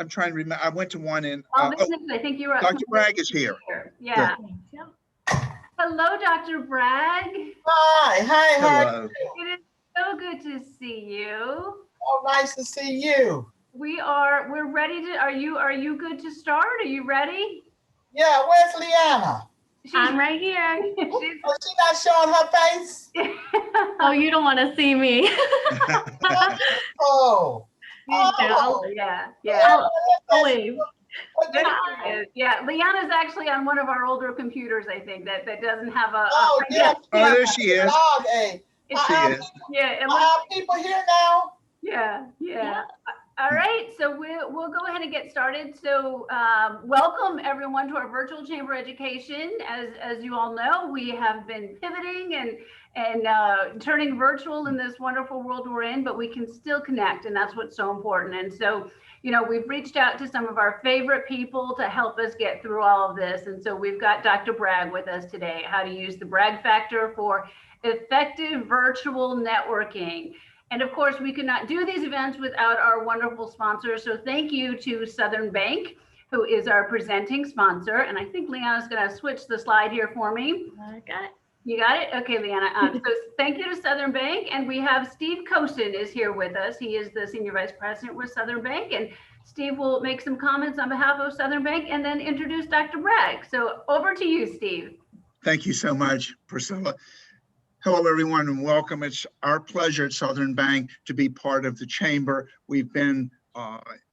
I'm trying to remember. I went to one in. I think you were. Dr. Bragg is here. Yeah. Hello, Dr. Bragg. Hi. Hello. It is so good to see you. Oh, nice to see you. We're ready to. Are you good to start? Are you ready? Yeah. Where's Leanna? I'm right here. Oh, she not showing her face? Oh, you don't want to see me. Oh. Yeah. I'll wave. Yeah, Leanna's actually on one of our older computers, I think, that doesn't have a. Oh, yeah. Oh, there she is. She is. Yeah. Are people here now? Yeah. All right, so we'll go ahead and get started. So welcome everyone to our virtual chamber education. As you all know, we have been pivoting and turning virtual in this wonderful world we're in, but we can still connect, and that's what's so important. And so, you know, we've reached out to some of our favorite people to help us get through all of this. And so we've got Dr. Bragg with us today, how to use the Bragg Factor for effective virtual networking. And of course, we could not do these events without our wonderful sponsors. So thank you to Southern Bank, who is our presenting sponsor. And I think Leanna's gonna switch the slide here for me. I got it. You got it? Okay, Leanna. So thank you to Southern Bank. And we have Steve Kosin is here with us. He is the Senior Vice President with Southern Bank. And Steve will make some comments on behalf of Southern Bank and then introduce Dr. Bragg. So over to you, Steve. Thank you so much, Priscilla. Hello, everyone, and welcome. It's our pleasure at Southern Bank to be part of the Chamber. We've been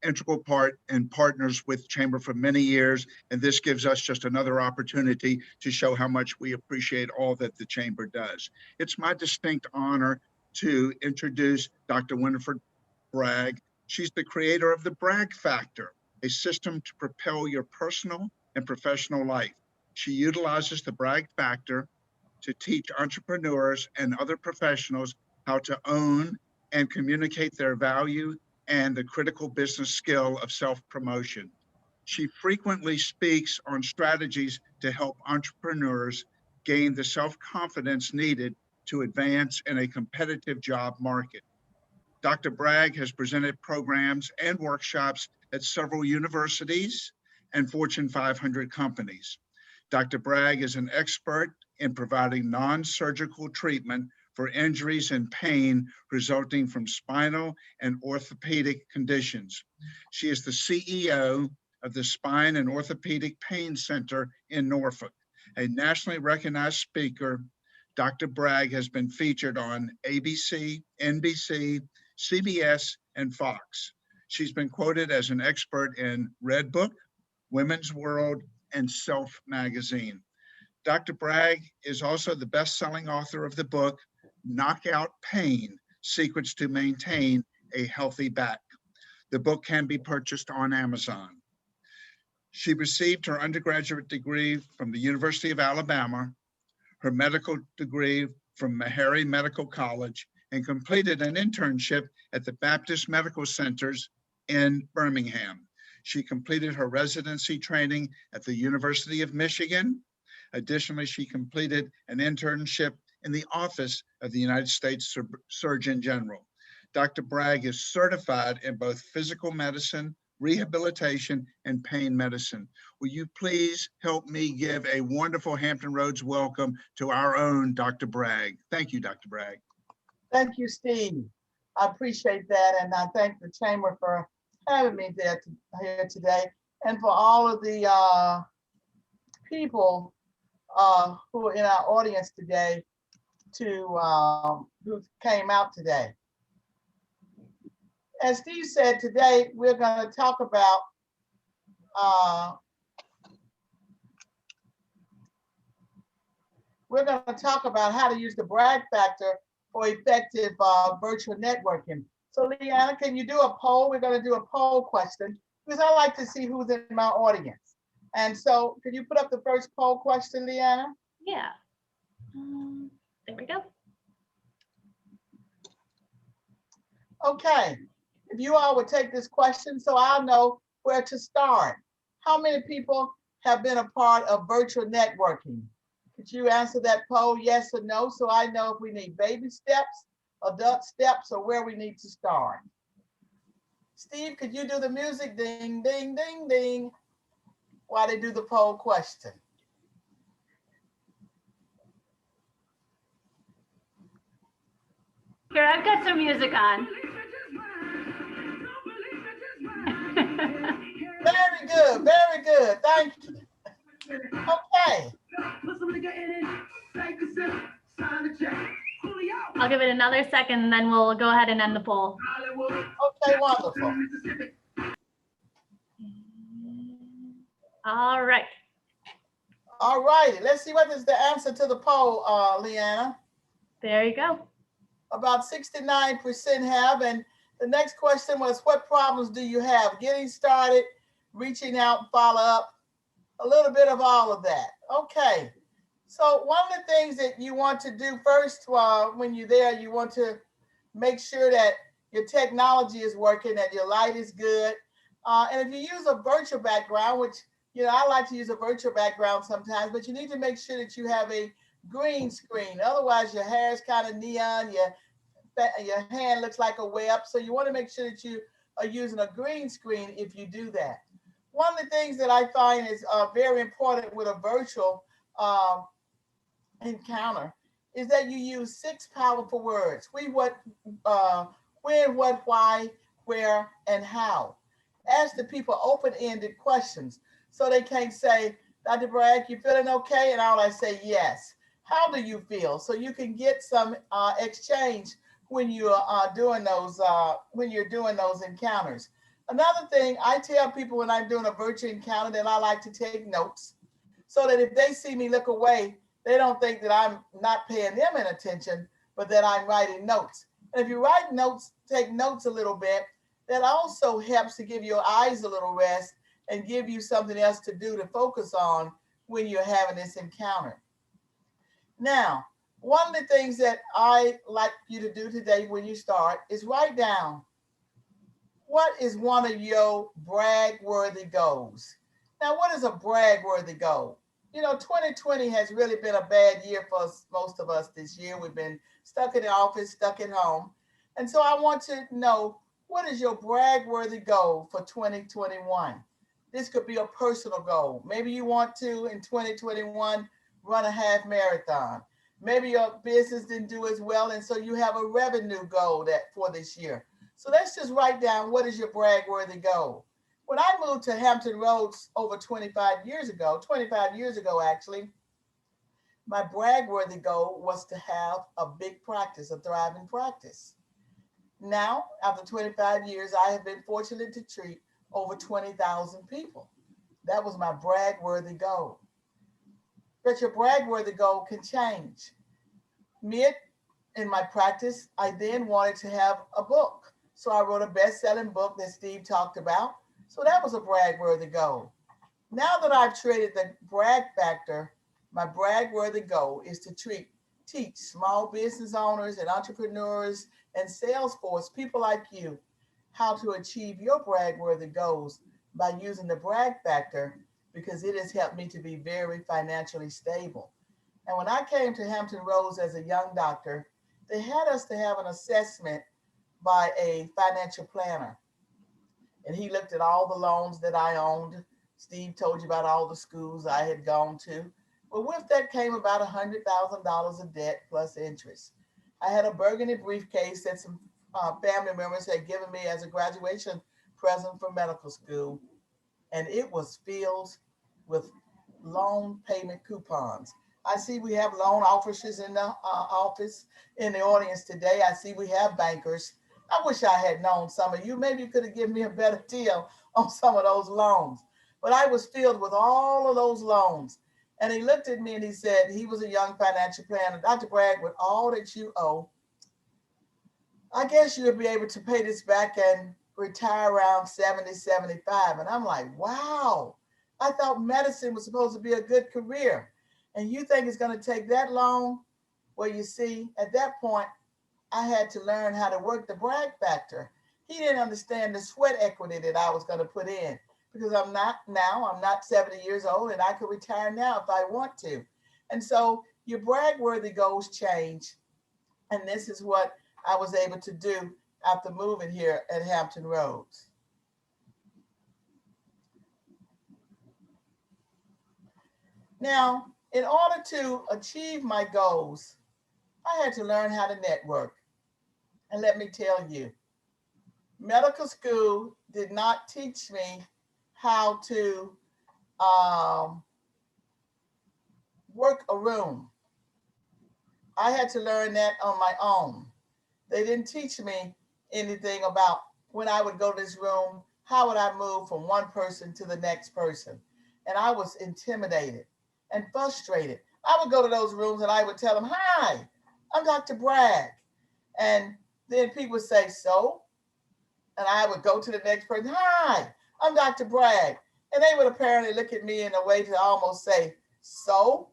integral part and partners with Chamber for many years, and this gives us just another opportunity to show how much we appreciate all that the Chamber does. It's my distinct honor to introduce Dr. Winifred Bragg. She's the creator of the Bragg Factor, a system to propel your personal and professional life. She utilizes the Bragg Factor to teach entrepreneurs and other professionals how to own and communicate their value and the critical business skill of self-promotion. She frequently speaks on strategies to help entrepreneurs gain the self-confidence needed to advance in a competitive job market. Dr. Bragg has presented programs and workshops at several universities and Fortune 500 companies. Dr. Bragg is an expert in providing non-surgical treatment for injuries and pain resulting from spinal and orthopedic conditions. She is the CEO of the Spine and Orthopedic Pain Center in Norfolk. A nationally recognized speaker, Dr. Bragg has been featured on ABC, NBC, CBS, and FOX. She's been quoted as an expert in Red Book, Women's World, and Self magazine. Dr. Bragg is also the best-selling author of the book, Knockout Pain, Secrets to Maintain a Healthy Back. The book can be purchased on Amazon. She received her undergraduate degree from the University of Alabama, her medical degree from Meharry Medical College, and completed an internship at the Baptist Medical Centers in Birmingham. She completed her residency training at the University of Michigan. Additionally, she completed an internship in the Office of the United States Surgeon General. Dr. Bragg is certified in both physical medicine, rehabilitation, and pain medicine. Will you please help me give a wonderful Hampton Roads welcome to our own Dr. Bragg. Thank you, Dr. Bragg. Thank you, Steve. I appreciate that, and I thank the Chamber for having me here today, and for all of the people who are in our audience today who came out today. As Steve said, today we're going to talk about how to use the Bragg Factor for effective virtual networking. So Leanna, can you do a poll? We're going to do a poll question because I like to see who's in my audience. And so can you put up the first poll question, Leanna? Yeah. There we go. Okay. If you all would take this question so I'll know where to start. How many people have been a part of virtual networking? Could you answer that poll, yes or no, so I know if we need baby steps, adult steps, or where we need to start? Steve, could you do the music? Ding, ding, ding, ding. While they do the poll question. Here, I've got some music on. Very good, very good. Thank you. Okay. I'll give it another second and then we'll go ahead and end the poll. Okay, wonderful. All right. All righty. Let's see what is the answer to the poll, Leanna. There you go. About 69% have. And the next question was, what problems do you have? Getting started, reaching out, follow up, a little bit of all of that. Okay. So one of the things that you want to do first when you're there, you want to make sure that your technology is working, that your light is good. And if you use a virtual background, which, you know, I like to use a virtual background sometimes, but you need to make sure that you have a green screen. Otherwise, your hair is kind of neon, your hand looks like a web. So you want to make sure that you are using a green screen if you do that. One of the things that I find is very important with a virtual encounter is that you use 6 powerful words. We, what, when, what, why, where, and how. Ask the people open-ended questions so they can't say, Dr. Bragg, you feeling okay? And all I say, yes. How do you feel? So you can get some exchange when you are doing those encounters. Another thing I tell people when I'm doing a virtual encounter that I like to take notes so that if they see me look away, they don't think that I'm not paying them any attention, but that I'm writing notes. And if you write notes, take notes a little bit, that also helps to give your eyes a little rest and give you something else to do to focus on when you're having this encounter. Now, one of the things that I like you to do today when you start is write down what is one of your brag-worthy goals. Now, what is a brag-worthy goal? You know, 2020 has really been a bad year for most of us this year. We've been stuck in the office, stuck at home. And so I want to know, what is your brag-worthy goal for 2021? This could be a personal goal. Maybe you want to, in 2021, run a half marathon. Maybe your business didn't do as well, and so you have a revenue goal for this year. So let's just write down, what is your brag-worthy goal? When I moved to Hampton Roads over 25 years ago actually, my brag-worthy goal was to have a big practice, a thriving practice. Now, after 25 years, I have been fortunate to treat over 20,000 people. That was my brag-worthy goal. But your brag-worthy goal can change. In my practice, I then wanted to have a book. So I wrote a best-selling book that Steve talked about. So that was a brag-worthy goal. Now that I've created the Bragg Factor, my brag-worthy goal is to teach small business owners and entrepreneurs and sales force, people like you, how to achieve your brag-worthy goals by using the Bragg Factor, because it has helped me to be very financially stable. And when I came to Hampton Roads as a young doctor, they had us to have an assessment by a financial planner. And he looked at all the loans that I owned. Steve told you about all the schools I had gone to. But with that came about $100,000 of debt plus interest. I had a burgundy briefcase that some family members had given me as a graduation present for medical school. And it was filled with loan payment coupons. I see we have loan officers in the office, in the audience today. I see we have bankers. I wish I had known some of you. Maybe you could have given me a better deal on some of those loans. But I was filled with all of those loans. And he looked at me and he said, he was a young financial planner, Dr. Bragg, with all that you owe, I guess you'll be able to pay this back and retire around 70, 75. And I'm like, wow, I thought medicine was supposed to be a good career. And you think it's going to take that long? Well, you see, at that point, I had to learn how to work the Bragg Factor. He didn't understand the sweat equity that I was going to put in, because I'm not 70 years old and I could retire now if I want to. And so your brag-worthy goals change. And this is what I was able to do after moving here at Hampton Roads. Now, in order to achieve my goals, I had to learn how to network. And let me tell you, medical school did not teach me how to work a room. I had to learn that on my own. They didn't teach me anything about when I would go to this room, how would I move from one person to the next person. And I was intimidated and frustrated. I would go to those rooms and I would tell them, "Hi, I'm Dr. Bragg." And then people would say, "So?" And I would go to the next person, "Hi, I'm Dr. Bragg." And they would apparently look at me in a way to almost say, "So?"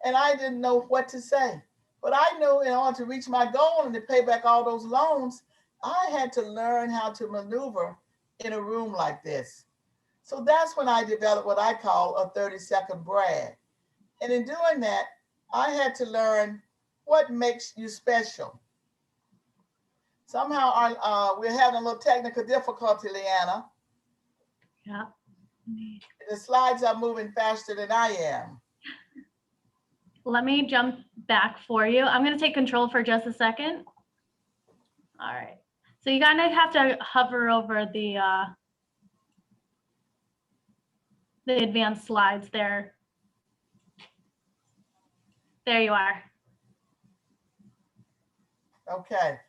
And I didn't know what to say. But I knew in order to reach my goal and to pay back all those loans, I had to learn how to maneuver in a room like this. So that's when I developed what I call a 30-second brag. And in doing that, I had to learn what makes you special. Somehow we're having a little technical difficulty, Leanna. Yeah. The slides are moving faster than I am. Let me jump back for you. I'm going to take control for just a second. All right. So you kind of have to hover over the advanced slides there. There you are. Okay.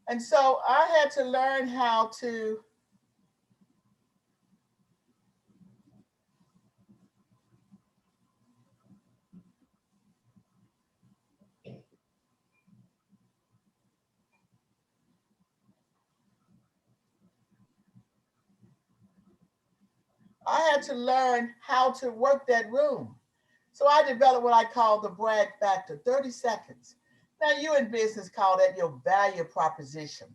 And so I had to learn how to learn how to work that room. So I developed what I call the Bragg Factor, 30 seconds. Now you in business call that your value proposition.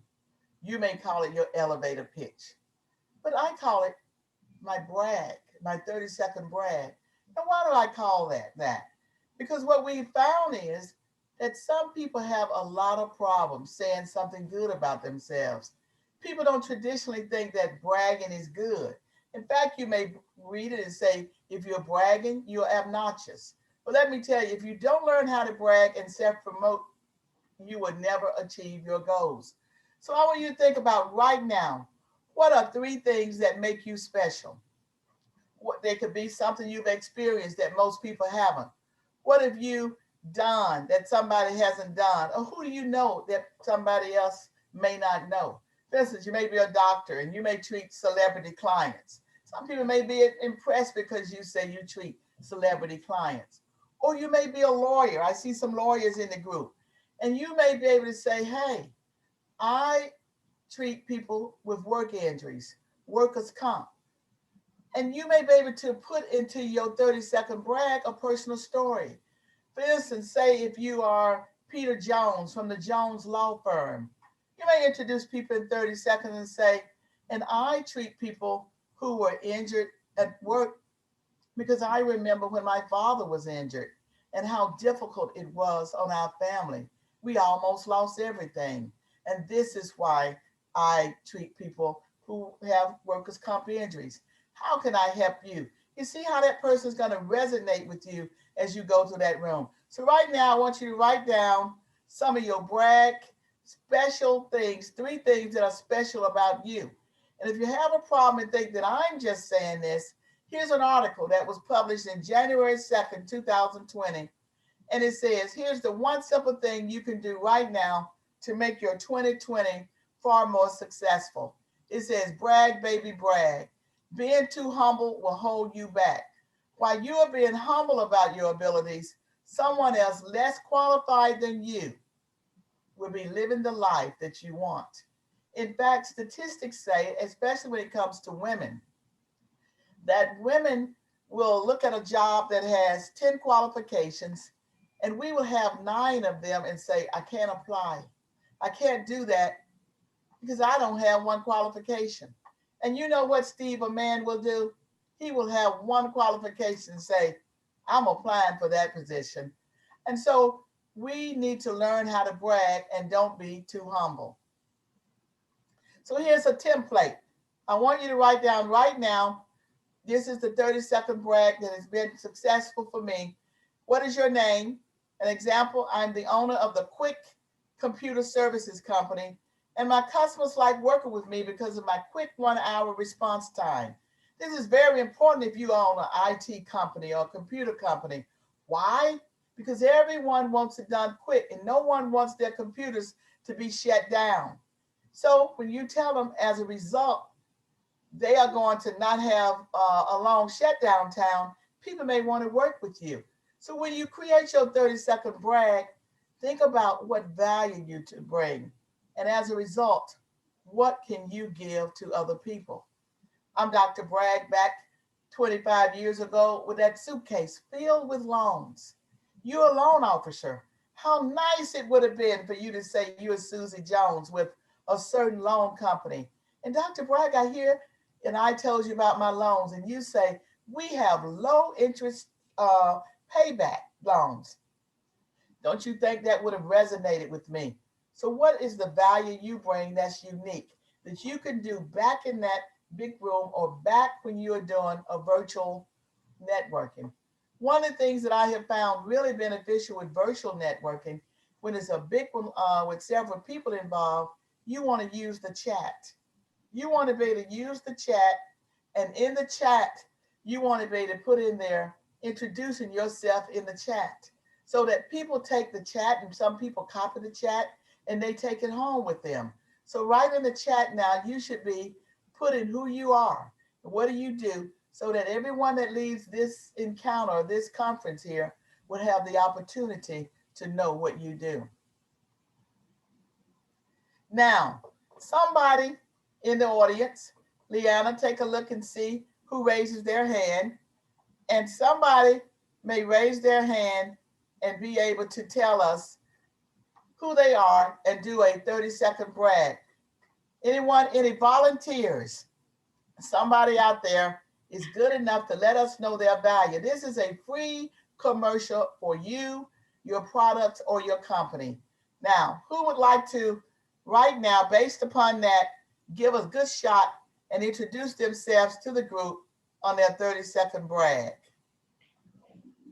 You may call it your elevator pitch, but I call it my brag, my 30-second brag. And why do I call that? Because what we found is that some people have a lot of problems saying something good about themselves. People don't traditionally think that bragging is good. In fact, you may read it and say, if you're bragging, you're obnoxious. But let me tell you, if you don't learn how to brag and self-promote, you will never achieve your goals. So I want you to think about right now, what are 3 things that make you special? What they could be something you've experienced that most people haven't. What have you done that somebody hasn't done? Or who do you know that somebody else may not know? For instance, you may be a doctor and you may treat celebrity clients. Some people may be impressed because you say you treat celebrity clients. Or you may be a lawyer. I see some lawyers in the group. And you may be able to say, "Hey, I treat people with work injuries, workers' comp." And you may be able to put into your 30-second brag a personal story. For instance, say if you are Peter Jones from the Jones Law Firm, you may introduce people in 30 seconds and say, "And I treat people who were injured at work because I remember when my father was injured and how difficult it was on our family. We almost lost everything. And this is why I treat people who have workers' comp injuries. How can I help you?" You see how that person is going to resonate with you as you go to that room. So right now, I want you to write down some of your brag special things, 3 things that are special about you. And if you have a problem and think that I'm just saying this, here's an article that was published in January 2nd, 2020. And it says, here's the one simple thing you can do right now to make your 2020 far more successful. It says, "Brag, baby, brag. Being too humble will hold you back. While you are being humble about your abilities, someone else less qualified than you will be living the life that you want." In fact, statistics say, especially when it comes to women, that women will look at a job that has 10 qualifications and we will have 9 of them and say, "I can't apply. I can't do that because I don't have one qualification." And you know what Steve, a man, will do? He will have one qualification and say, "I'm applying for that position." And so we need to learn how to brag and don't be too humble. So here's a template. I want you to write down right now This is the 30-second brag that has been successful for me. What is your name? An example, I'm the owner of the Quick Computer Services Company, and my customers like working with me because of my quick 1-hour response time. This is very important if you own an IT company or a computer company. Why? Because everyone wants it done quick and no one wants their computers to be shut down. So when you tell them as a result, they are going to not have a long shutdown time, people may want to work with you. So when you create your 30-second brag, think about what value you to bring. And as a result, what can you give to other people? I'm Dr. Bragg back 25 years ago with that suitcase filled with loans. You're a loan officer. How nice it would have been for you to say you're Susie Jones with a certain loan company. And Dr. Bragg, I hear, and I told you about my loans, and you say, we have low interest payback loans. Don't you think that would have resonated with me? So what is the value you bring that's unique that you can do back in that big room or back when you're doing a virtual networking? One of the things that I have found really beneficial with virtual networking, when it's a big one with several people involved, you want to use the chat. You want to be able to use the chat, and in the chat, you want to be able to put in there introducing yourself in the chat so that people take the chat, and some people copy the chat and they take it home with them. So right in the chat now, you should be putting who you are, what do you do, so that everyone that leaves this encounter, this conference here, would have the opportunity to know what you do. Now, somebody in the audience, Leanna, take a look and see who raises their hand. And somebody may raise their hand and be able to tell us who they are and do a 30-second brag. Anyone, any volunteers? Somebody out there is good enough to let us know their value. This is a free commercial for you, your products, or your company. Now, who would like to, right now, based upon that, give a good shot and introduce themselves to the group on their 30-second brag?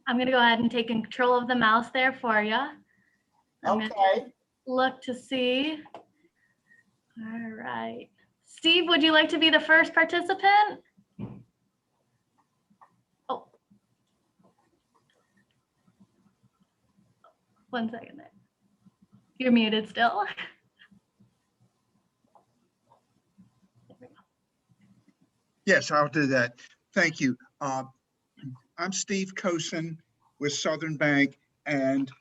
I'm going to go ahead and take control of the mouse there for you. Okay. Look to see. All right. Steve, would you like to be the first participant? Oh. 1 second there. You're muted still. There we go. Yes, I'll do that. Thank you. I'm Steve Kosen with Southern Bank, and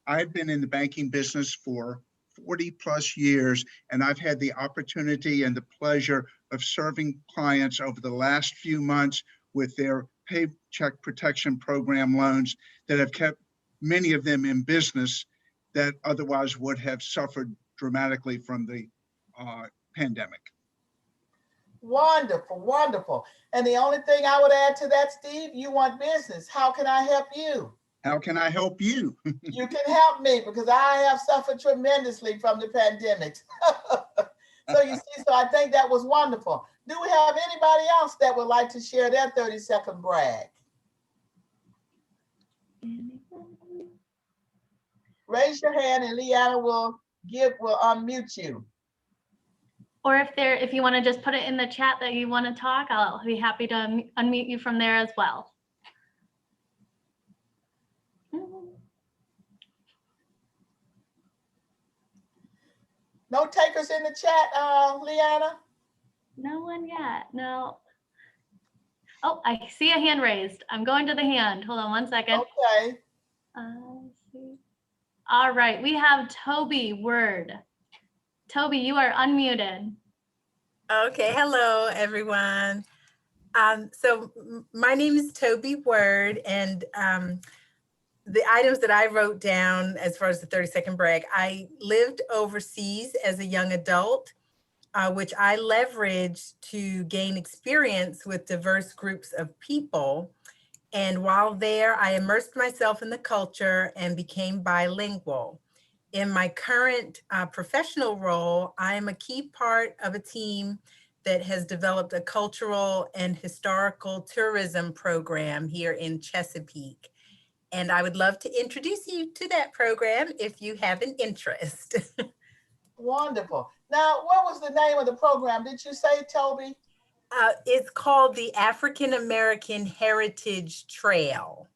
I've been in the banking business for 40 plus years, and I've had the opportunity and the pleasure of serving clients over the last few months with their Paycheck Protection Program loans that have kept many of them in business that otherwise would have suffered dramatically from the pandemic. Wonderful, wonderful. And the only thing I would add to that, Steve, you want business. How can I help you? How can I help you? You can help me because I have suffered tremendously from the pandemic. So you see, so I think that was wonderful. Do we have anybody else that would like to share their 30-second brag? Raise your hand and Leanna will unmute you. Or if you want to just put it in the chat that you want to talk, I'll be happy to unmute you from there as well. No takers in the chat, Leanna? No one yet. No. Oh, I see a hand raised. I'm going to the hand. Hold on 1 second. Okay. All right, we have Toby Word. Toby, you are unmuted. Okay, hello everyone. So my name is Toby Word, and the items that I wrote down as far as the 30-second brag, I lived overseas as a young adult, which I leveraged to gain experience with diverse groups of people. And while there, I immersed myself in the culture and became bilingual. In my current professional role, I am a key part of a team that has developed a cultural and historical tourism program here in Chesapeake. And I would love to introduce you to that program if you have an interest. Wonderful. Now, what was the name of the program? Did you say, Toby? It's called the African American Heritage Trail.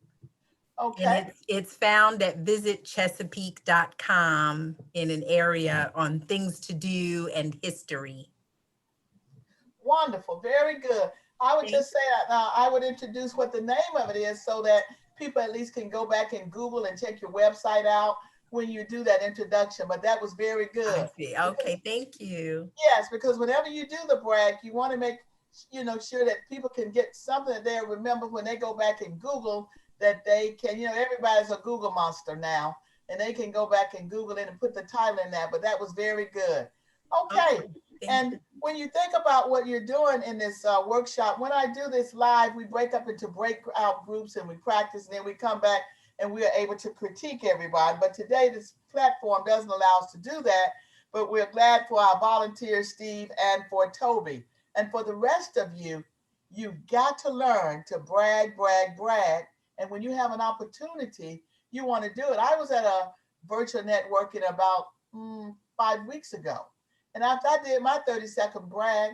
Okay. And it's found at visitchesapeake.com in an area on things to do and history. Wonderful. Very good. I would just say I would introduce what the name of it is so that people at least can go back and Google and check your website out when you do that introduction. But that was very good. I see. Okay, thank you. Yes, because whenever you do the brag, you want to make sure that people can get something that they'll remember when they go back and Google, that they can, everybody's a Google monster now, and they can go back and Google it and put the title in that. But that was very good. Okay. And when you think about what you're doing in this workshop, when I do this live, we break up into breakout groups and we practice, and then we come back and we are able to critique everybody. But today, this platform doesn't allow us to do that. But we're glad for our volunteers, Steve, and for Toby. And for the rest of you, you've got to learn to brag, brag, brag. And when you have an opportunity, you want to do it. I was at a virtual networking about 5 weeks ago. And after I did my 30-second brag,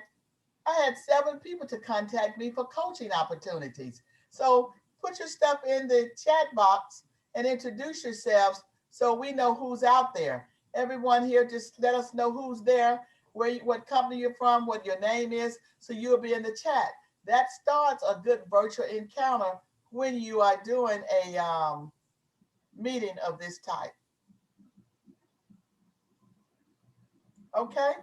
I had 7 people to contact me for coaching opportunities. So put your stuff in the chat box and introduce yourselves so we know who's out there. Everyone here, just let us know who's there, what company you're from, what your name is, so you'll be in the chat. That starts a good virtual encounter when you are doing a meeting of this type. Okay.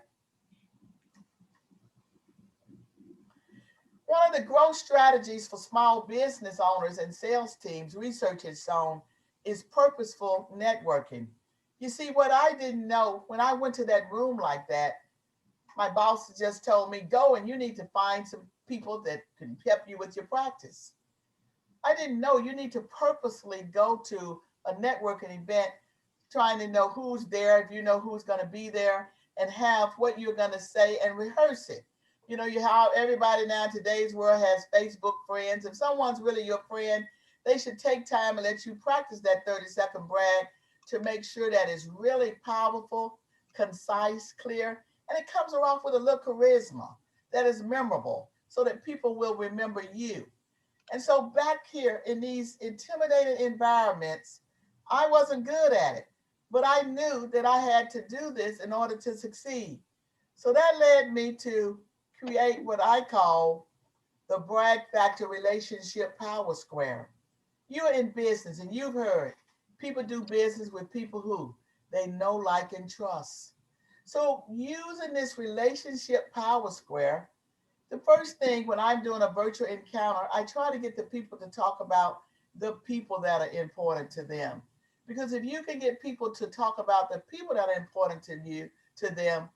One of the growth strategies for small business owners and sales teams, research has shown, is purposeful networking. You see, what I didn't know when I went to that room like that, my boss just told me, go and you need to find some people that can help you with your practice. I didn't know you need to purposely go to a networking event, trying to know who's there, if you know who's going to be there, and have what you're going to say and rehearse it. You how everybody now in today's world has Facebook friends. If someone's really your friend, they should take time and let you practice that 30-second brag to make sure that it's really powerful, concise, clear, and it comes off with a little charisma that is memorable so that people will remember you. And so back here in these intimidating environments, I wasn't good at it, but I knew that I had to do this in order to succeed. So that led me to create what I call the Bragg Factor Relationship Power Square. You're in business and you've heard people do business with people who they know, like, and trust. So using this relationship power square, the first thing when I'm doing a virtual encounter, I try to get the people to talk about the people that are important to them. Because if you can get people to talk about the people that are important to them,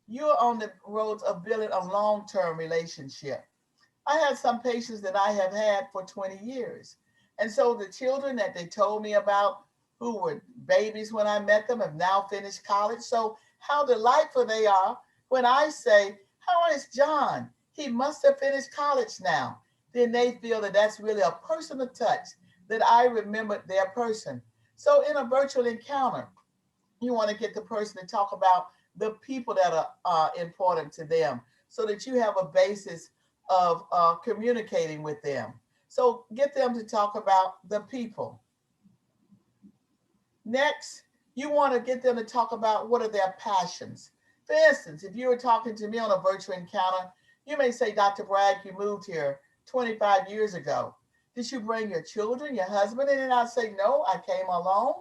you're on the roads of building a long-term relationship. I have some patients that I have had for 20 years. And so the children that they told me about, who were babies when I met them, have now finished college. So how delightful they are when I say, how is John? He must have finished college now. Then they feel that that's really a personal touch, that I remembered their person. So in a virtual encounter, you want to get the person to talk about the people that are important to them so that you have a basis of communicating with them. So get them to talk about the people. Next, you want to get them to talk about what are their passions. For instance, if you were talking to me on a virtual encounter, you may say, Dr. Bragg, you moved here 25 years ago. Did you bring your children, your husband? And then I say, no, I came alone.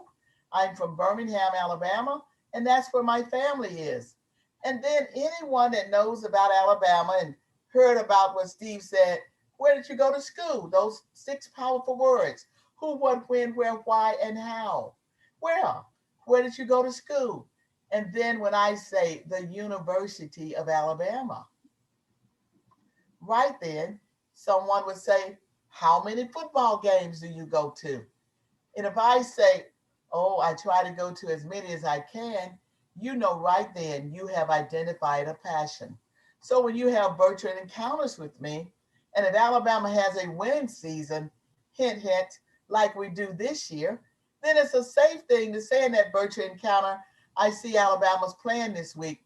I'm from Birmingham, Alabama, and that's where my family is. And then anyone that knows about Alabama and heard about what Steve said, where did you go to school? Those 6 powerful words. Who, what, when, where, why, and how. Where did you go to school? And then when I say the University of Alabama, right then, someone would say, how many football games do you go to? And if I say, oh, I try to go to as many as I can, you know right then you have identified a passion. So when you have virtual encounters with me, and if Alabama has a winning season, hint, hint, like we do this year, then it's a safe thing to say in that virtual encounter, I see Alabama's playing this week.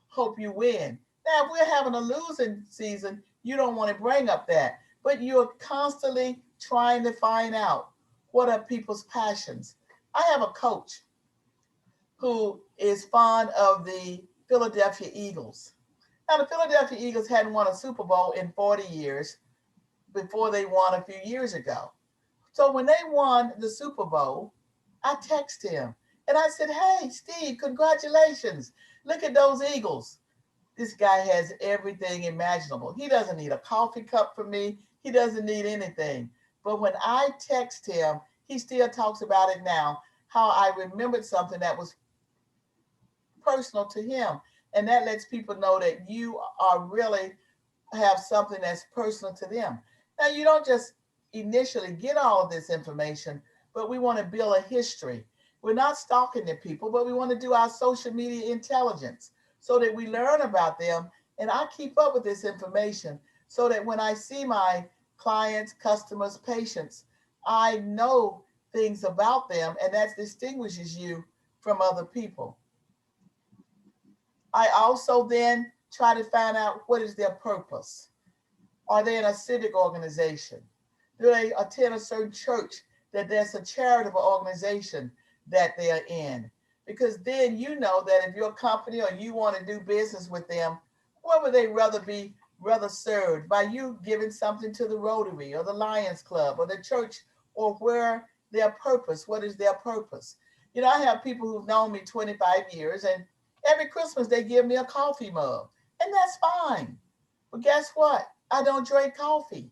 Hope you win. Now, if we're having a losing season, you don't want to bring up that, but you're constantly trying to find out what are people's passions. I have a coach who is fond of the Philadelphia Eagles. Now, the Philadelphia Eagles hadn't won a Super Bowl in 40 years before they won a few years ago. So when they won the Super Bowl, I texted him and I said, hey, Steve, congratulations. Look at those Eagles. This guy has everything imaginable. He doesn't need a coffee cup from me. He doesn't need anything. But when I text him, he still talks about it now, how I remembered something that was personal to him. And that lets people know that you are really have something that's personal to them. Now, you don't just initially get all of this information, but we want to build a history. We're not stalking the people, but we want to do our social media intelligence so that we learn about them. And I keep up with this information so that when I see my clients, customers, patients, I know things about them, and that distinguishes you from other people. I also then try to find out what is their purpose. Are they in a civic organization? Do they attend a certain church that there's a charitable organization that they are in? Because then you know that if your company or you want to do business with them, what would they rather served by you giving something to the Rotary or the Lions Club or the church, or where their purpose, what is their purpose? You know, I have people who've known me 25 years, and every Christmas they give me a coffee mug, and that's fine. But guess what? I don't drink coffee.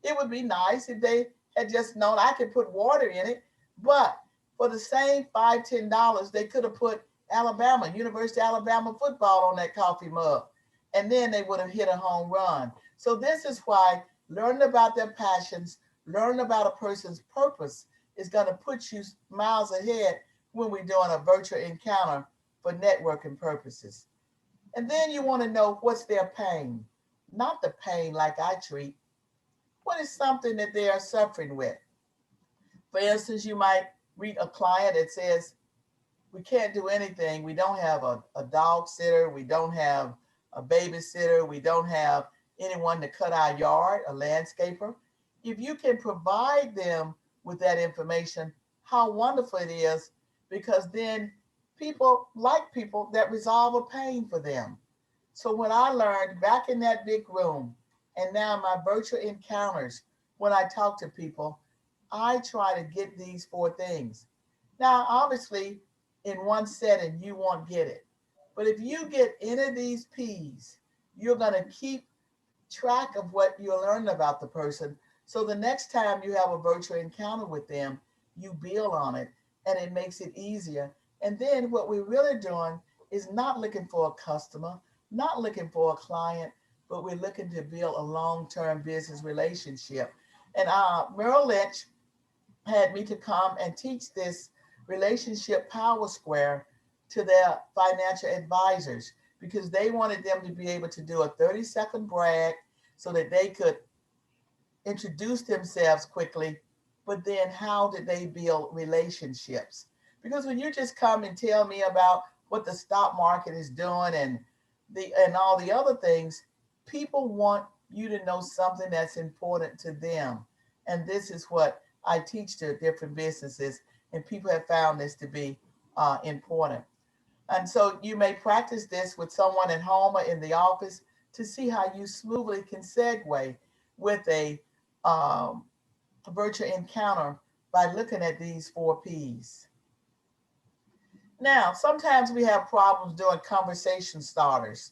It would be nice if they had just known I could put water in it, but for the same $5, $10, they could have put Alabama, University of Alabama football on that coffee mug, and then they would have hit a home run. So this is why learning about their passions, learning about a person's purpose is going to put you miles ahead when we're doing a virtual encounter for networking purposes. And then you want to know what's their pain, not the pain like I treat. What is something that they are suffering with? For instance, you might read a client that says, we can't do anything. We don't have a dog sitter. We don't have a babysitter. We don't have anyone to cut our yard, a landscaper. If you can provide them with that information, how wonderful it is, because then people like people that resolve a pain for them. So when I learned back in that big room, and now my virtual encounters, when I talk to people, I try to get these 4 things. Now, obviously, in one setting, you won't get it. But if you get any of these P's, you're going to keep track of what you're learning about the person. So the next time you have a virtual encounter with them, you build on it, and it makes it easier. And then what we're really doing is not looking for a customer, not looking for a client, but we're looking to build a long-term business relationship. And Merrill Lynch had me to come and teach this relationship power square to their financial advisors, because they wanted them to be able to do a 30-second brag so that they could introduce themselves quickly, but then how did they build relationships? Because when you just come and tell me about what the stock market is doing and all the other things, people want you to know something that's important to them. And this is what I teach to different businesses, and people have found this to be important. And so you may practice this with someone at home or in the office to see how you smoothly can segue with a virtual encounter by looking at these 4 P's. Now, sometimes we have problems doing conversation starters.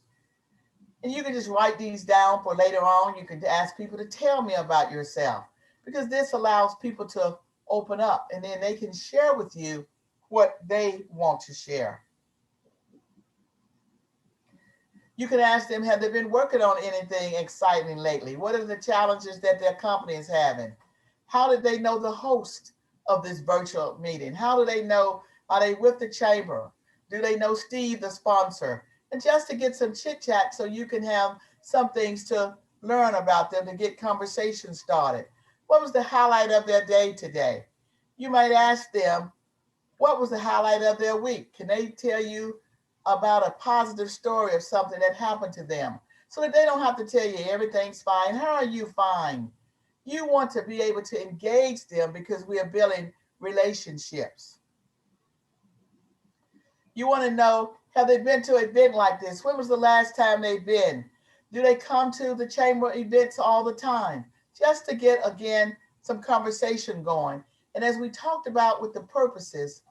And you can just write these down for later on. You can ask people to tell me about yourself, because this allows people to open up, and then they can share with you what they want to share. You can ask them, have they been working on anything exciting lately? What are the challenges that their company is having? How did they know the host of this virtual meeting? How do they know, are they with the chamber? Do they know Steve, the sponsor? and just to get some chit chat so you can have some things to learn about them, to get conversation started. What was the highlight of their day today? You might ask them, what was the highlight of their week? Can they tell you about a positive story of something that happened to them so that they don't have to tell you everything's fine? How are you fine? You want to be able to engage them because we are building relationships. You want to know, have they been to an event like this? When was the last time they've been? Do they come to the chamber events all the time? Just to get, again, some conversation going. And as we talked about with the purposes,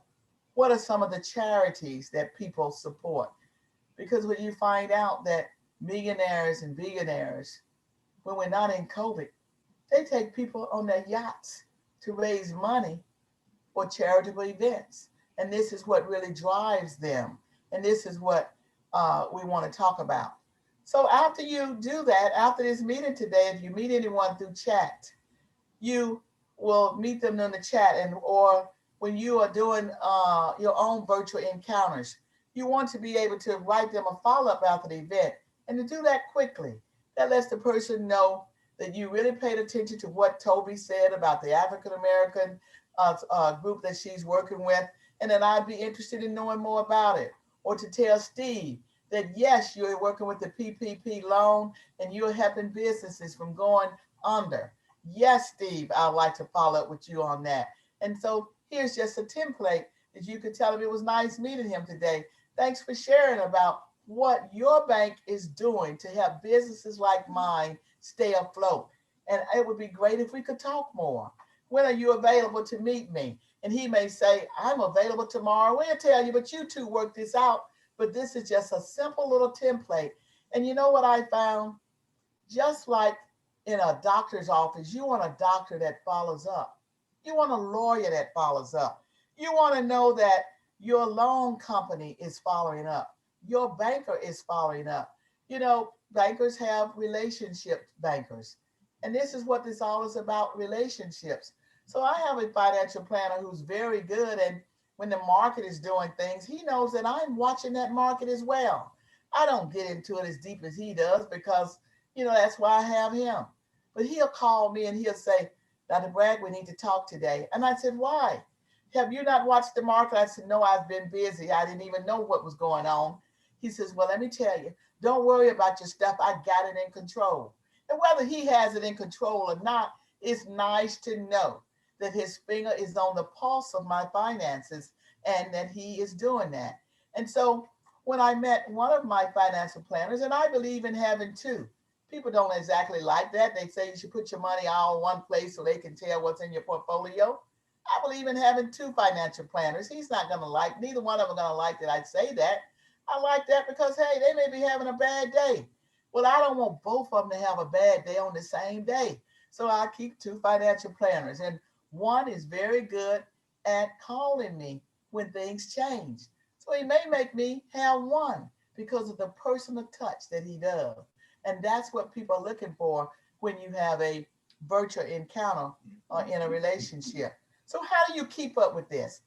what are some of the charities that people support? Because when you find out that millionaires and billionaires, when we're not in COVID, they take people on their yachts to raise money for charitable events. And this is what really drives them. And this is what we want to talk about. So after you do that, after this meeting today, if you meet anyone through chat, you will meet them in the chat, and or when you are doing your own virtual encounters, you want to be able to write them a follow-up after the event, and to do that quickly. That lets the person know that you really paid attention to what Toby said about the African-American group that she's working with, and that I'd be interested in knowing more about it. Or to tell Steve that yes, you're working with the PPP loan and you're helping businesses from going under. Yes, Steve, I'd like to follow up with you on that. And so here's just a template that you could tell him it was nice meeting him today. Thanks for sharing about what your bank is doing to help businesses like mine stay afloat. And it would be great if we could talk more. When are you available to meet me? And he may say, I'm available tomorrow. We'll tell you, but you two work this out. But this is just a simple little template. And you know what I found? Just like in a doctor's office, you want a doctor that follows up. You want a lawyer that follows up. You want to know that your loan company is following up. Your banker is following up. You know, bankers have relationship bankers. And this is what this all is about, relationships. So I have a financial planner who's very good. And when the market is doing things, he knows that I'm watching that market as well. I don't get into it as deep as he does because, you know, that's why I have him. But he'll call me and he'll say, Dr. Bragg, we need to talk today. And I said, why? Have you not watched the market? I said, no, I've been busy. I didn't even know what was going on. He says, well, let me tell you, don't worry about your stuff. I got it in control. And whether he has it in control or not, it's nice to know that his finger is on the pulse of my finances and that he is doing that. And so when I met one of my financial planners, and I believe in having two, people don't exactly like that. They say you should put your money all in one place so they can tell what's in your portfolio. I believe in having two financial planners. He's not going to like, neither one of them going to like that I say that. I like that because, hey, they may be having a bad day. Well, I don't want both of them to have a bad day on the same day. So I keep two financial planners. And one is very good at calling me when things change. So he may make me have one because of the personal touch that he does. And that's what people are looking for when you have a virtual encounter in a relationship. So how do you keep up with this?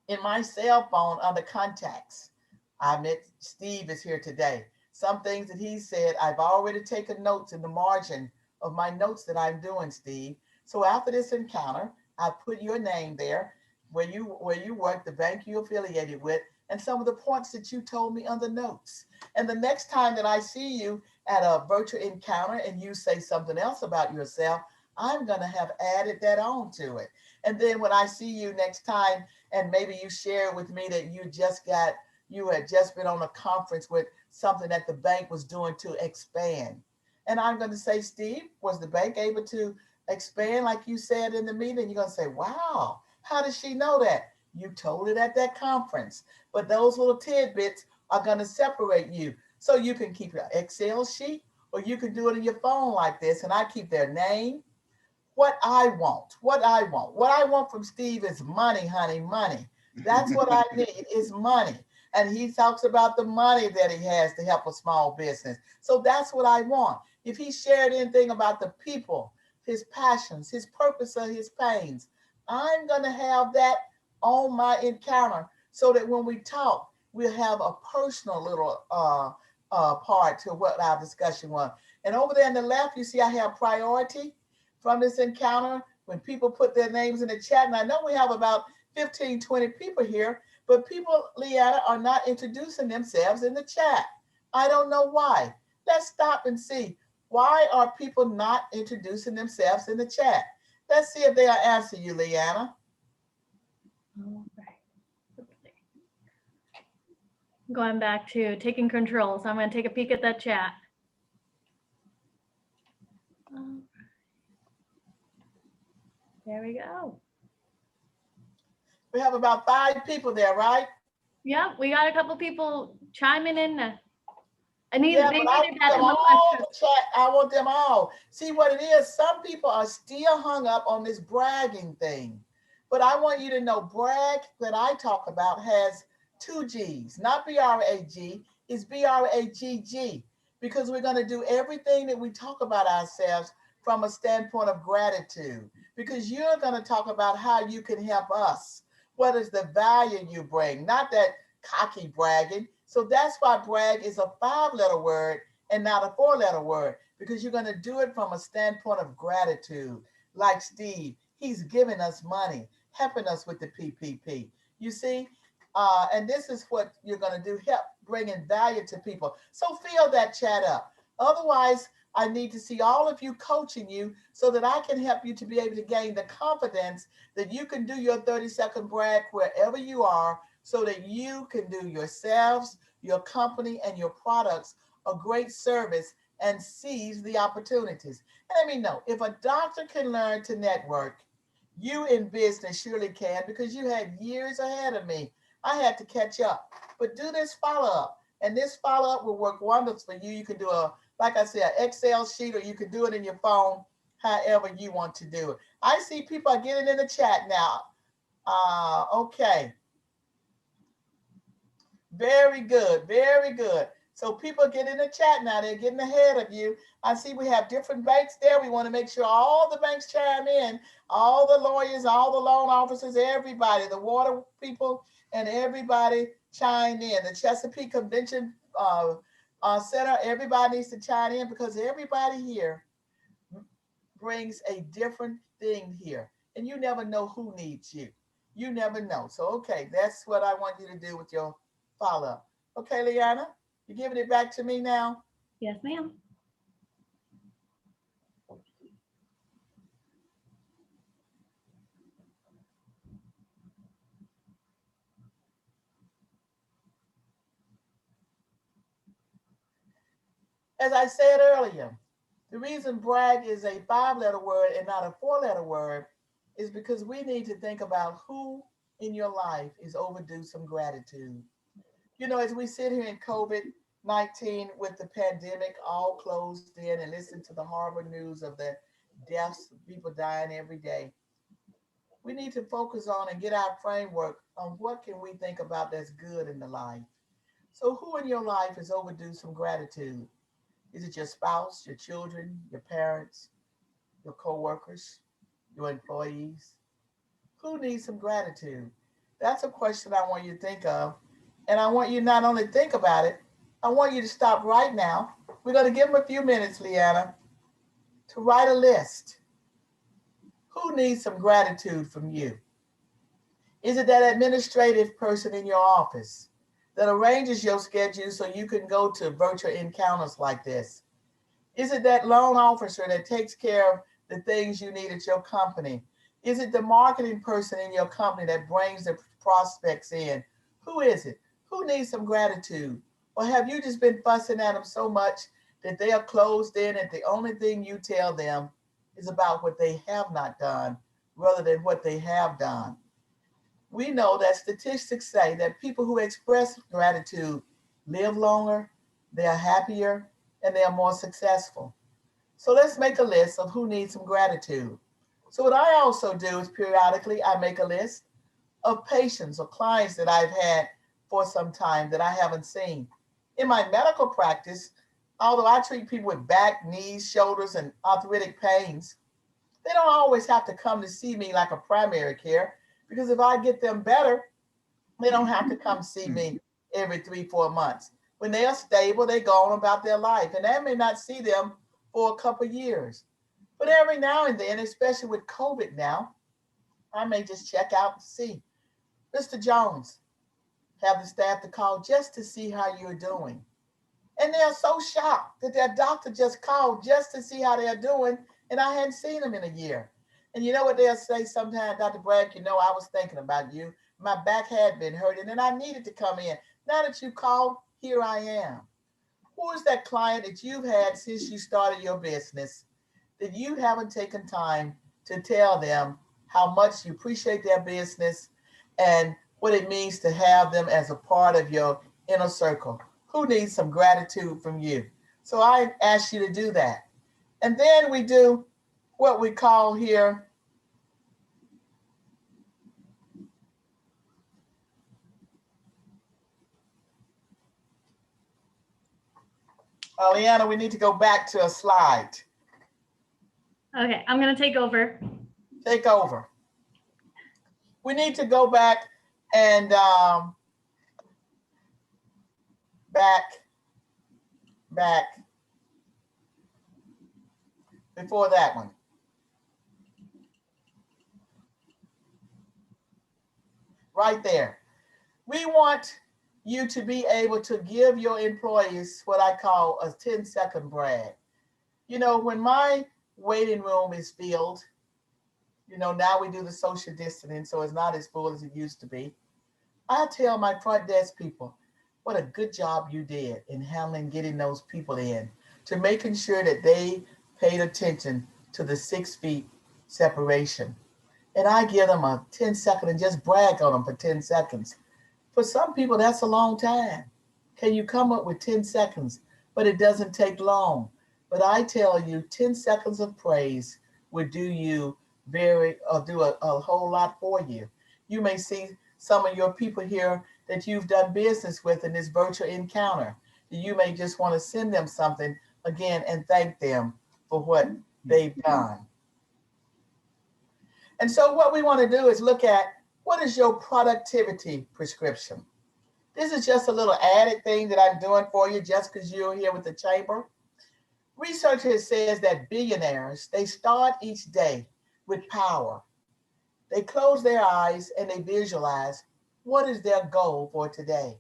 In my cell phone under contacts, I met Steve is here today. Some things that he said, I've already taken notes in the margin of my notes that I'm doing, Steve. So after this encounter, I put your name there, where you work, the bank you affiliated with, and some of the points that you told me on the notes. And the next time that I see you at a virtual encounter and you say something else about yourself, I'm going to have added that on to it. And then when I see you next time, and maybe you share with me that you had just been on a conference with something that the bank was doing to expand. And I'm going to say, Steve, was the bank able to expand like you said in the meeting? You're going to say, wow, how does she know that? You told it at that conference. But those little tidbits are going to separate you. So you can keep your Excel sheet, or you can do it in your phone like this. And I keep their name. What I want from Steve is money, honey, money. That's what I need is money. And he talks about the money that he has to help a small business. So that's what I want. If he shared anything about the people, his passions, his purpose, or his pains, I'm going to have that on my encounter so that when we talk, we'll have a personal little part to what our discussion was. And over there on the left, you see I have priority from this encounter. When people put their names in the chat, and I know we have about 15, 20 people here, but people, Leanna, are not introducing themselves in the chat. I don't know why. Let's stop and see. Why are people not introducing themselves in the chat? Let's see if they'll answer you, Leanna. All right. Going back to taking control. So I'm going to take a peek at that chat. There we go. We have about 5 people there, right? Yep, we got a couple people chiming in. They But I needed want that them little all extra. to chat. I want them all. See what it is? Some people are still hung up on this bragging thing. But I want you to know brag that I talk about has 2 G's, not B-R-A-G, it's B-R-A-G-G, because we're going to do everything that we talk about ourselves from a standpoint of gratitude, because you're going to talk about how you can help us. What is the value you bring? Not that cocky bragging. So that's why brag is a 5-letter word and not a 4-letter word, because you're going to do it from a standpoint of gratitude. Like Steve, he's giving us money, helping us with the PPP. You see? And this is what you're going to do, help bringing value to people. So fill that chat up. Otherwise, I need to see all of you coaching you so that I can help you to be able to gain the confidence that you can do your 30-second brag wherever you are, so that you can do yourselves, your company, and your products a great service and seize the opportunities. And let me know, if a doctor can learn to network, you in business surely can, because you had years ahead of me. I had to catch up. But do this follow-up, and this follow-up will work wonders for you. You can do like I said, an Excel sheet, or you can do it in your phone, however you want to do it. I see people are getting in the chat now. Okay. Very good, very good. So people get in the chat now, they're getting ahead of you. I see we have different banks there. We want to make sure all the banks chime in, all the lawyers, all the loan officers, everybody, the water people, and everybody chime in. The Chesapeake Convention Center, everybody needs to chime in, because everybody here brings a different thing here. And you never know who needs you. You never know. So, okay, that's what I want you to do with your follow-up. Okay, Liana, you giving it back to me now? Yes, ma'am. As I said earlier, the reason brag is a 5-letter word and not a 4-letter word is because we need to think about who in your life is overdue some gratitude. You know, as we sit here in COVID-19 with the pandemic all closed in and listen to the horrible news of the deaths, people dying every day, we need to focus on and get our framework on what can we think about that's good in the life. So who in your life is overdue some gratitude? Is it your spouse, your children, your parents, your coworkers, your employees? Who needs some gratitude? That's a question I want you to think of. And I want you not only to think about it, I want you to stop right now. We're going to give them a few minutes, Leanna, to write a list. Who needs some gratitude from you? Is it that administrative person in your office that arranges your schedule so you can go to virtual encounters like this? Is it that loan officer that takes care of the things you need at your company? Is it the marketing person in your company that brings the prospects in? Who is it? Who needs some gratitude? Or have you just been fussing at them so much that they are closed in and the only thing you tell them is about what they have not done rather than what they have done? We know that statistics say that people who express gratitude live longer, they are happier, and they are more successful. So let's make a list of who needs some gratitude. So what I also do is periodically I make a list of patients or clients that I've had for some time that I haven't seen. In my medical practice, although I treat people with back, knees, shoulders, and arthritic pains, they don't always have to come to see me like a primary care, because if I get them better, they don't have to come see me every 3-4 months. When they are stable, they go on about their life, and I may not see them for a couple of years. But every now and then, especially with COVID now, I may just check out and see, Mr. Jones, have the staff to call just to see how you're doing. And they're so shocked that their doctor just called just to see how they're doing, and I hadn't seen them in a year. And you know what they'll say sometimes, Dr. Bragg, you know, I was thinking about you. My back had been hurting and I needed to come in. Now that you called, here I am. Who is that client that you've had since you started your business that you haven't taken time to tell them how much you appreciate their business and what it means to have them as a part of your inner circle? Who needs some gratitude from you? So I ask you to do that. And then we do what we call here Leanna, we need to go back to a slide. Okay, I'm gonna take over. Take over. We need to go back and back before that one. Right there. We want you to be able to give your employees what I call a 10-second brag. You know, when my waiting room is filled, you know, now we do the social distancing, so it's not as full as it used to be. I tell my front desk people, what a good job you did in handling getting those people in, to making sure that they paid attention to the 6 feet separation. And I give them a 10-second and just brag on them for 10 seconds. For some people, that's a long time. Can you come up with 10 seconds? But it doesn't take long. But I tell you, 10 seconds of praise would do you do a whole lot for you. You may see some of your people here that you've done business with in this virtual encounter. You may just want to send them something again and thank them for what they've done. And so what we want to do is look at, what is your productivity prescription? This is just a little added thing that I'm doing for you just because you're here with the chamber. Research says that billionaires, they start each day with power. They close their eyes and they visualize what is their goal for today.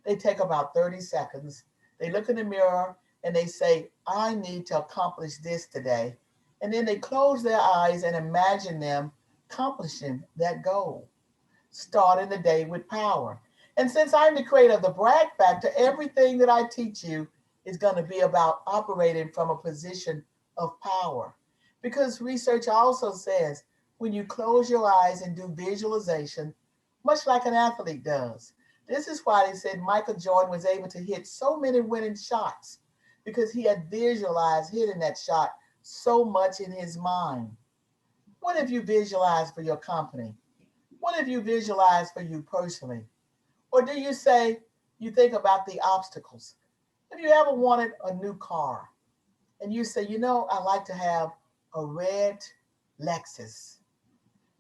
They take about 30 seconds. They look in the mirror and they say, I need to accomplish this today. And then they close their eyes and imagine them accomplishing that goal, starting the day with power. And since I'm the creator of the Bragg Factor, everything that I teach you is going to be about operating from a position of power. Because research also says when you close your eyes and do visualization, much like an athlete does. This is why they said Michael Jordan was able to hit so many winning shots, because he had visualized hitting that shot so much in his mind. What have you visualized for your company? What have you visualized for you personally? Or do you say, you think about the obstacles? Have you ever wanted a new car and you say, you know, I like to have a red Lexus.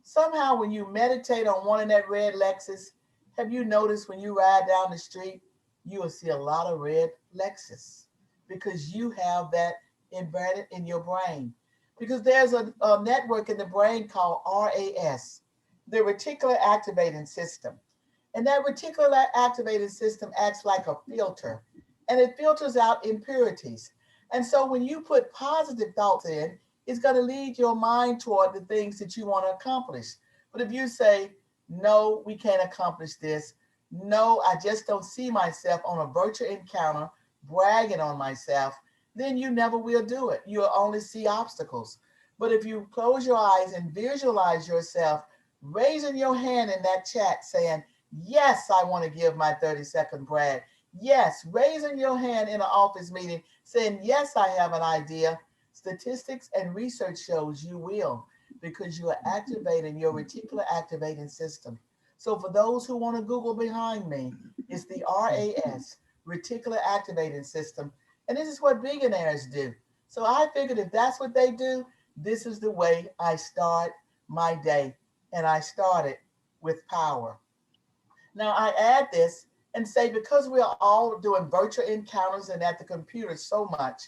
Somehow when you meditate on wanting that red Lexus, have you noticed when you ride down the street, you will see a lot of red Lexus because you have that embedded in your brain. Because there's a network in the brain called RAS, the reticular activating system. And that reticular activating system acts like a filter, and it filters out impurities. And so when you put positive thoughts in, it's going to lead your mind toward the things that you want to accomplish. But if you say, no, we can't accomplish this. No, I just don't see myself on a virtual encounter bragging on myself, then you never will do it. You'll only see obstacles. But if you close your eyes and visualize yourself raising your hand in that chat saying, yes, I want to give my 30-second brag. Yes, raising your hand in an office meeting saying, yes, I have an idea. Statistics and research shows you will, because you are activating your reticular activating system. So for those who want to Google behind me, it's the RAS, reticular activating system. And this is what billionaires do. So I figured if that's what they do, this is the way I start my day. And I started with power. Now I add this, and say, because we are all doing virtual encounters and at the computer so much,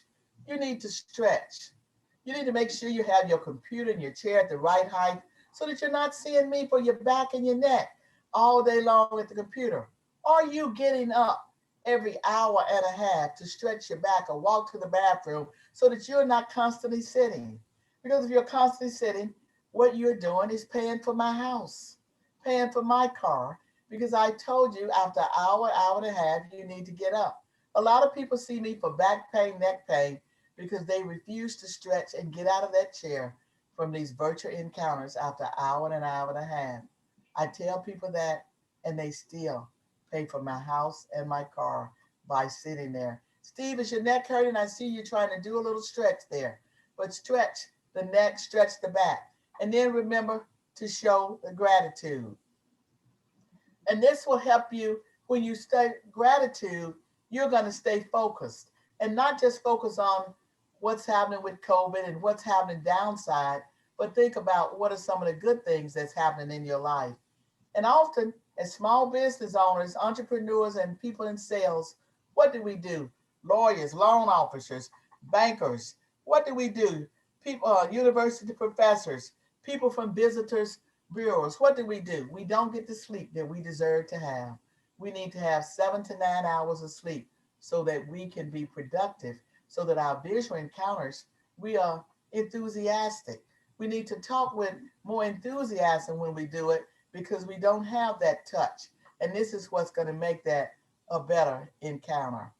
you need to stretch. You need to make sure you have your computer and your chair at the right height so that you're not seeing me for your back and your neck all day long at the computer. Are you getting up every hour and a half to stretch your back or walk to the bathroom so that you're not constantly sitting? Because if you're constantly sitting, what you're doing is paying for my house, paying for my car, because I told you after an hour, hour and a half, you need to get up. A lot of people see me for back pain, neck pain, because they refuse to stretch and get out of that chair from these virtual encounters after an hour and a half. I tell people that, and they still pay for my house and my car by sitting there. Steve, is your neck hurting? I see you trying to do a little stretch there, but stretch the neck, stretch the back. And then remember to show the gratitude. And this will help you when you stay gratitude, you're going to stay focused and not just focus on what's happening with COVID and what's happening downside, but think about what are some of the good things that's happening in your life. And often as small business owners, entrepreneurs, and people in sales, what do we do? Lawyers, loan officers, bankers, what do we do? People, university professors, people from visitors bureaus, what do? We don't get the sleep that we deserve to have. We need to have 7 to 9 hours of sleep so that we can be productive, so that our visual encounters, we are enthusiastic. We need to talk with more enthusiasm when we do it because we don't have that touch. And this is what's going to make that a better encounter.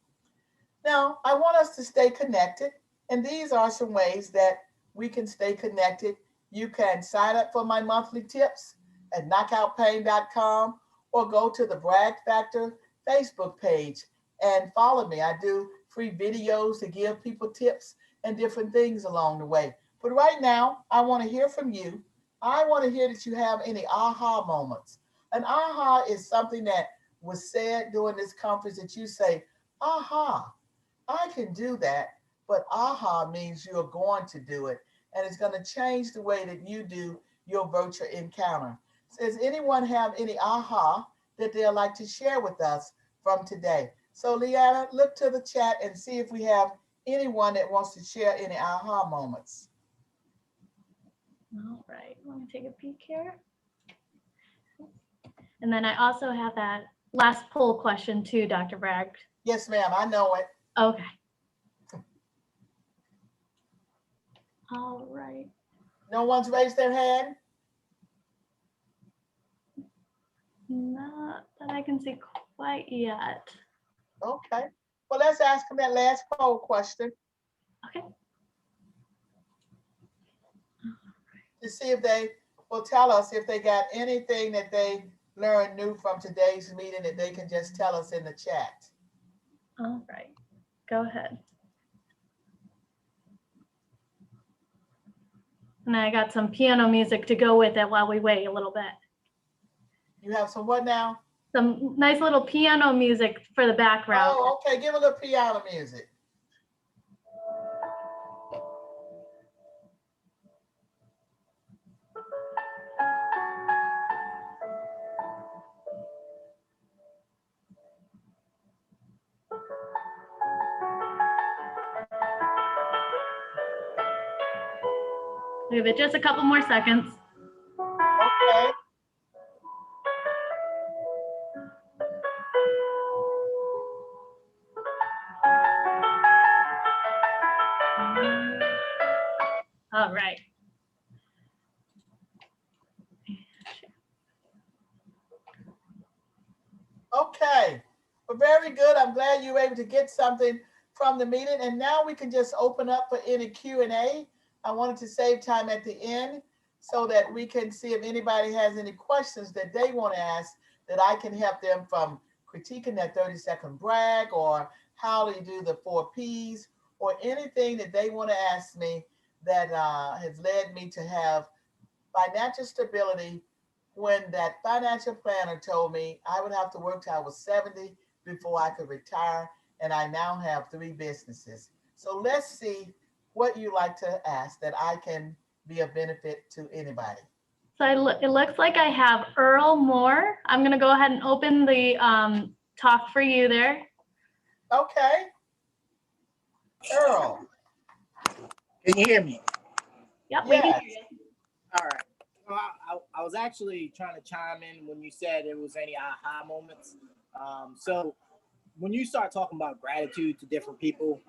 Now, I want us to stay connected. And these are some ways that we can stay connected. You can sign up for my monthly tips at knockoutpain.com or go to the Bragg Factor Facebook page and follow me. I do free videos to give people tips and different things along the way. But right now, I want to hear from you. I want to hear that you have any aha moments. An aha is something that was said during this conference that you say, aha, I can do that, but aha means you're going to do it. And it's going to change the way that you do your virtual encounter. Does anyone have any aha that they'd like to share with us from today? So Leanna, look to the chat and see if we have anyone that wants to share any aha moments. All right, let me take a peek here. And then I also have that last poll question too, Dr. Bragg. Yes, ma'am, I know it. Okay. All right. No one's raised their hand? Not that I can see quite yet. Okay. Well, let's ask them that last poll question Okay. to see if they will tell us if they got anything that they learned new from today's meeting that they can just tell us in the chat. All right. Go ahead. And I got some piano music to go with it while we wait a little bit. You have some what now? Some nice little piano music for the background. Oh, okay. Give a little piano music. Give it just a couple more seconds. Okay. All right. Okay. Well, very good. I'm glad you were able to get something from the meeting. And now we can just open up for any Q&A. I wanted to save time at the end so that we can see if anybody has any questions that they want to ask that I can help them from critiquing that 30-second brag or how to do the 4 Ps or anything that they want to ask me that has led me to have financial stability when that financial planner told me I would have to work till I was 70 before I could retire. And I now have 3 businesses. So let's see what you like to ask that I can be a benefit to anybody. So it looks like I have Earl Moore. I'm going to go ahead and open the talk for you there. Okay. Earl. Can you hear me? Yep, we can Yes. hear you. All right. Well, I was actually trying to chime in when you said there was any aha moments. So when you start talking about gratitude to different people,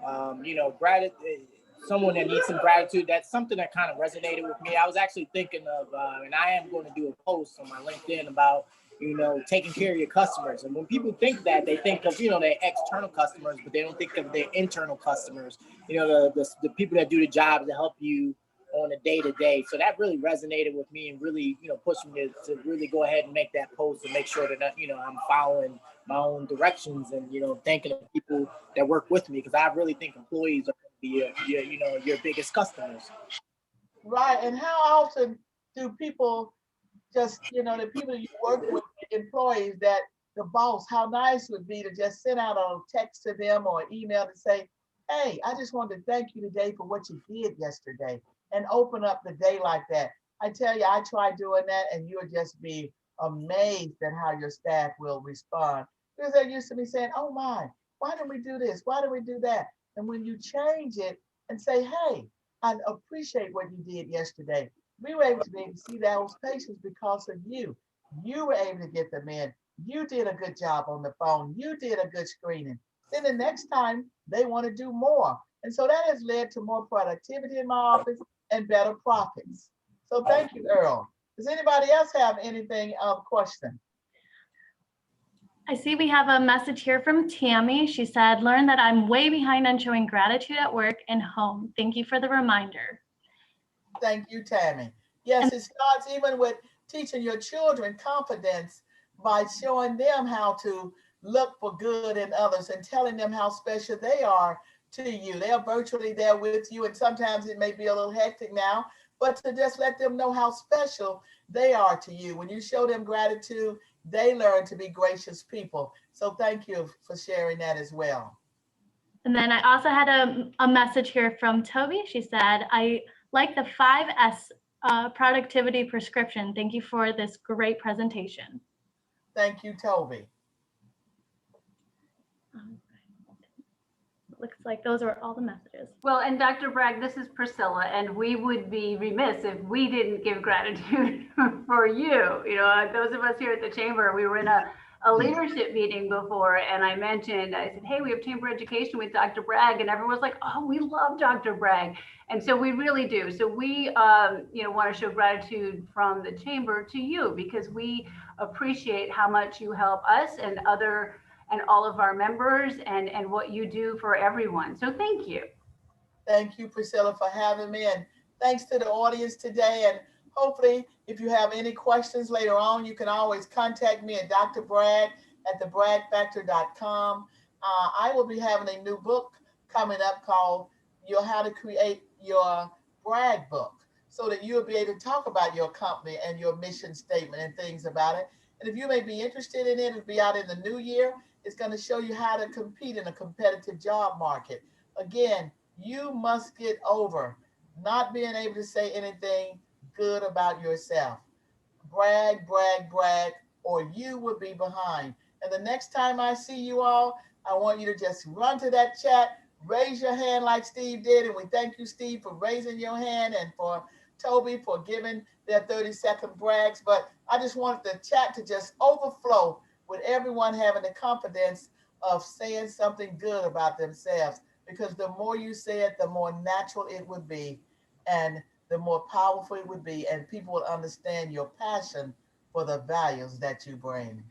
someone that needs some gratitude, that's something that kind of resonated with me. I was actually thinking of, and I am going to do a post on my LinkedIn about, taking care of your customers. And when people think that, they think of, their external customers, but they don't think of their internal customers, the people that do the job to help you on a day-to-day. So that really resonated with me and really, pushed me to really go ahead and make that post and make sure that, I'm following my own directions and, thanking the people that work with me, because I really think employees are going to be your biggest customers. Right. And how often do people just, the people you work with, employees, that the boss, how nice it would be to just send out a text to them or email to say, hey, I just wanted to thank you today for what you did yesterday, and open up the day like that. I tell you, I try doing that and you'll just be amazed at how your staff will respond. Because they're used to me saying, oh my, why don't we do this? Why don't we do that? And when you change it and say, hey, I appreciate what you did yesterday. We were able to be able to see those patients because of you. You were able to get them in. You did a good job on the phone. You did a good screening. Then the next time they want to do more. And so that has led to more productivity in my office and better profits. So thank you, Earl. Does anybody else have anything question? I see we have a message here from Tammy. She said, learn that I'm way behind on showing gratitude at work and home. Thank you for the reminder. Thank you, Tammy. Yes, it starts even with teaching your children confidence by showing them how to look for good in others and telling them how special they are to you. They're virtually there with you, and sometimes it may be a little hectic now, but to just let them know how special they are to you. When you show them gratitude, they learn to be gracious people. So thank you for sharing that as well. And then I also had a message here from Toby. She said, I like the 5S productivity prescription. Thank you for this great presentation. Thank you, Toby. Looks like those are all the messages. Well, and Dr. Bragg, this is Priscilla, and we would be remiss if we didn't give gratitude for you. Those of us here at the Chamber, we were in a leadership meeting before, and I said, hey, we have Chamber Education with Dr. Bragg, and everyone was like, oh, we love Dr. Bragg. And so we really do. So we, want to show gratitude from the Chamber to you, because we appreciate how much you help us and all of our members and what you do for everyone. So thank you. Thank you, Priscilla, for having me. And thanks to the audience today. And hopefully, if you have any questions later on, you can always contact me at Dr. Bragg at BraggFactor.com. I will be having a new book coming up called How to Create Your Bragg Book, so that you'll be able to talk about your company and your mission statement and things about it. And if you may be interested in it, it'll be out in the new year. It's going to show you how to compete in a competitive job market. Again, you must get over not being able to say anything good about yourself. Brag, brag, brag, or you will be behind. And the next time I see you all, I want you to just run to that chat, raise your hand like Steve did. And we thank you, Steve, for raising your hand, and for Toby for giving their 30-second brags. But I just want the chat to just overflow with everyone having the confidence of saying something good about themselves, because the more you say it, the more natural it would be, and the more powerful it would be, and people will understand your passion for the values that you bring.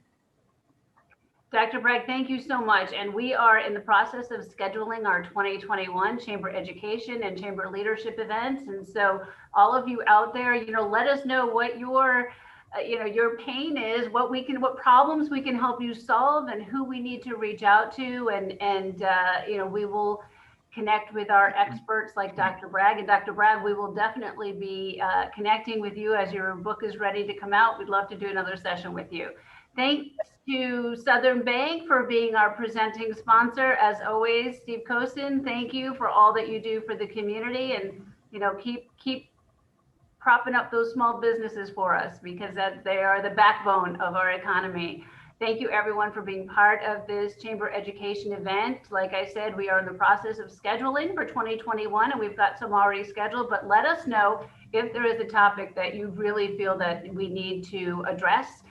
Dr. Bragg, thank you so much. And we are in the process of scheduling our 2021 Chamber Education and Chamber Leadership events. And so all of you out there, let us know what your pain is, what problems we can help you solve, and who we need to reach out to. And we will connect with our experts like Dr. Bragg. And Dr. Bragg, we will definitely be connecting with you as your book is ready to come out. We'd love to do another session with you. Thanks to Southern Bank for being our presenting sponsor. As always, Steve Kosin, thank you for all that you do for the community, and keep propping up those small businesses for us, because they are the backbone of our economy. Thank you everyone for being part of this Chamber Education event. Like I said, we are in the process of scheduling for 2021 and we've got some already scheduled, but let us know if there is a topic that you really feel that we need to address.